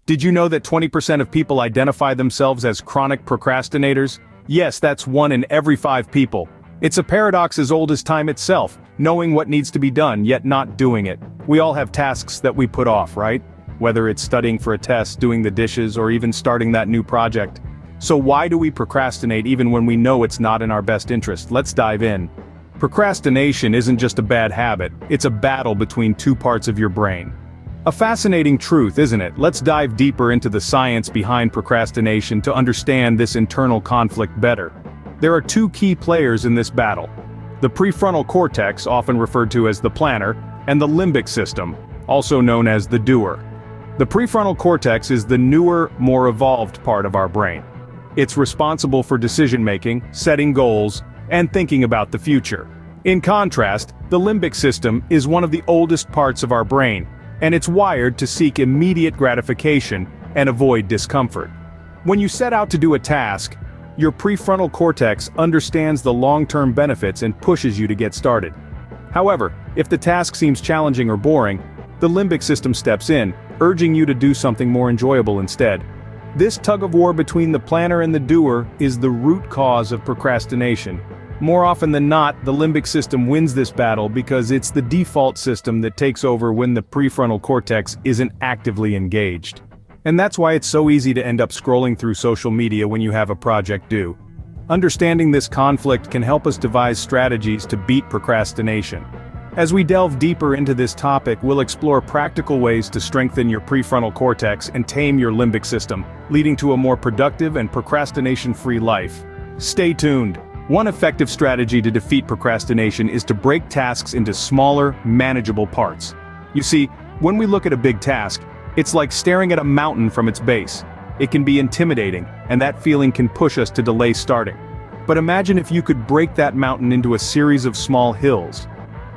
Did you know that 20% of people identify themselves as chronic procrastinators? Yes, that's 1 in every 5 people. It's a paradox as old as time itself, knowing what needs to be done yet not doing it. We all have tasks that we put off, right? Whether it's studying for a test, doing the dishes, or even starting that new project. So why do we procrastinate even when we know it's not in our best interest? Let's dive in. Procrastination isn't just a bad habit, it's a battle between 2 parts of your brain. A fascinating truth, isn't it? Let's dive deeper into the science behind procrastination to understand this internal conflict better. There are 2 key players in this battle. The prefrontal cortex, often referred to as the planner, and the limbic system, also known as the doer. The prefrontal cortex is the newer, more evolved part of our brain. It's responsible for decision-making, setting goals, and thinking about the future. In contrast, the limbic system is one of the oldest parts of our brain, and it's wired to seek immediate gratification and avoid discomfort. When you set out to do a task, your prefrontal cortex understands the long-term benefits and pushes you to get started. However, if the task seems challenging or boring, the limbic system steps in, urging you to do something more enjoyable instead. This tug-of-war between the planner and the doer is the root cause of procrastination. More often than not, the limbic system wins this battle because it's the default system that takes over when the prefrontal cortex isn't actively engaged. And that's why it's so easy to end up scrolling through social media when you have a project due. Understanding this conflict can help us devise strategies to beat procrastination. As we delve deeper into this topic, we'll explore practical ways to strengthen your prefrontal cortex and tame your limbic system, leading to a more productive and procrastination-free life. Stay tuned. One effective strategy to defeat procrastination is to break tasks into smaller, manageable parts. You see, when we look at a big task, it's like staring at a mountain from its base. It can be intimidating, and that feeling can push us to delay starting. But imagine if you could break that mountain into a series of small hills.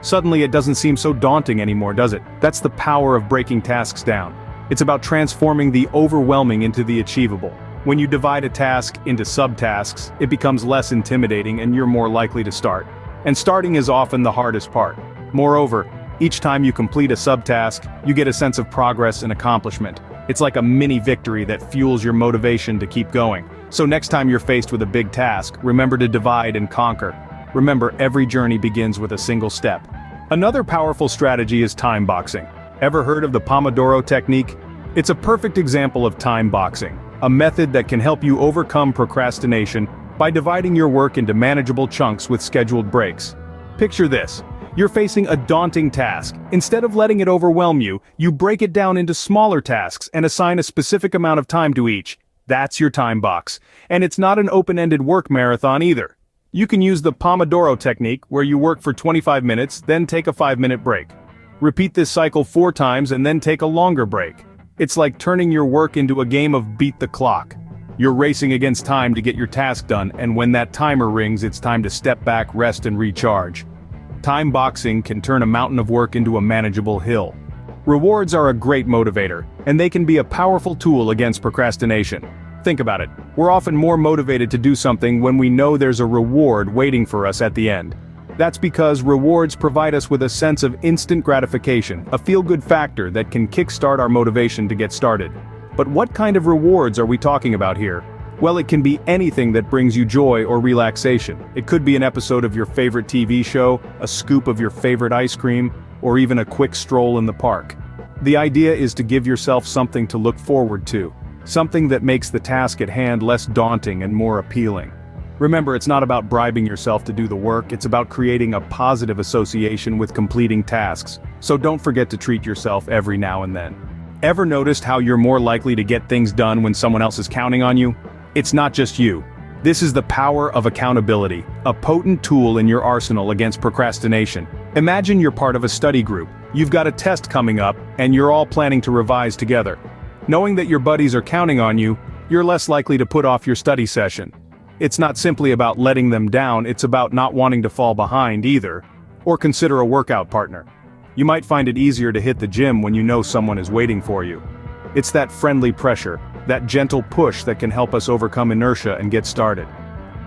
Suddenly it doesn't seem so daunting anymore, does it? That's the power of breaking tasks down. It's about transforming the overwhelming into the achievable. When you divide a task into subtasks, it becomes less intimidating and you're more likely to start. And starting is often the hardest part. Moreover, each time you complete a subtask, you get a sense of progress and accomplishment. It's like a mini victory that fuels your motivation to keep going. So next time you're faced with a big task, remember to divide and conquer. Remember, every journey begins with a single step. Another powerful strategy is time boxing. Ever heard of the Pomodoro technique? It's a perfect example of time boxing, a method that can help you overcome procrastination by dividing your work into manageable chunks with scheduled breaks. Picture this. You're facing a daunting task. Instead of letting it overwhelm you, you break it down into smaller tasks and assign a specific amount of time to each. That's your time box. And it's not an open-ended work marathon either. You can use the Pomodoro technique, where you work for 25 minutes, then take a 5-minute break. Repeat this cycle 4 times and then take a longer break. It's like turning your work into a game of beat the clock. You're racing against time to get your task done, and when that timer rings, it's time to step back, rest and recharge. Time boxing can turn a mountain of work into a manageable hill. Rewards are a great motivator, and they can be a powerful tool against procrastination. Think about it. We're often more motivated to do something when we know there's a reward waiting for us at the end. That's because rewards provide us with a sense of instant gratification, a feel-good factor that can kickstart our motivation to get started. But what kind of rewards are we talking about here? Well, it can be anything that brings you joy or relaxation. It could be an episode of your favorite TV show, a scoop of your favorite ice cream, or even a quick stroll in the park. The idea is to give yourself something to look forward to. Something that makes the task at hand less daunting and more appealing. Remember, it's not about bribing yourself to do the work, it's about creating a positive association with completing tasks. So don't forget to treat yourself every now and then. Ever noticed how you're more likely to get things done when someone else is counting on you? It's not just you. This is the power of accountability, a potent tool in your arsenal against procrastination. Imagine you're part of a study group. You've got a test coming up, and you're all planning to revise together. Knowing that your buddies are counting on you, you're less likely to put off your study session. It's not simply about letting them down, it's about not wanting to fall behind either. Or consider a workout partner. You might find it easier to hit the gym when you know someone is waiting for you. It's that friendly pressure, that gentle push that can help us overcome inertia and get started.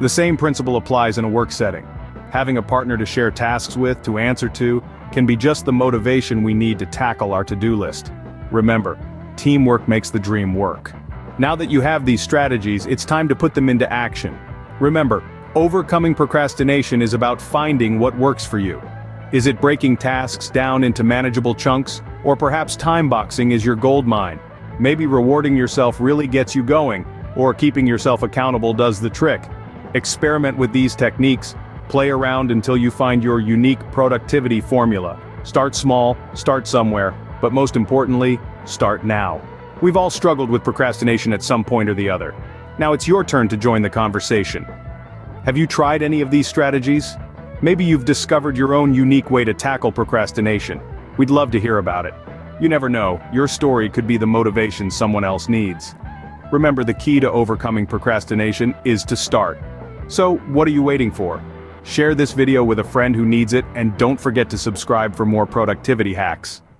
The same principle applies in a work setting. Having a partner to share tasks with, to answer to, can be just the motivation we need to tackle our to-do list. Remember, Teamwork makes the dream work. Now that you have these strategies, it's time to put them into action. Remember, overcoming procrastination is about finding what works for you. Is it breaking tasks down into manageable chunks? Or perhaps time boxing is your gold mine? Maybe rewarding yourself really gets you going, or keeping yourself accountable does the trick. Experiment with these techniques, play around until you find your unique productivity formula. Start small, start somewhere, but most importantly, start now. We've all struggled with procrastination at some point or the other. Now it's your turn to join the conversation. Have you tried any of these strategies? Maybe you've discovered your own unique way to tackle procrastination. We'd love to hear about it. You never know, your story could be the motivation someone else needs. Remember, the key to overcoming procrastination is to start. So, what are you waiting for? Share this video with a friend who needs it, and don't forget to subscribe for more productivity hacks.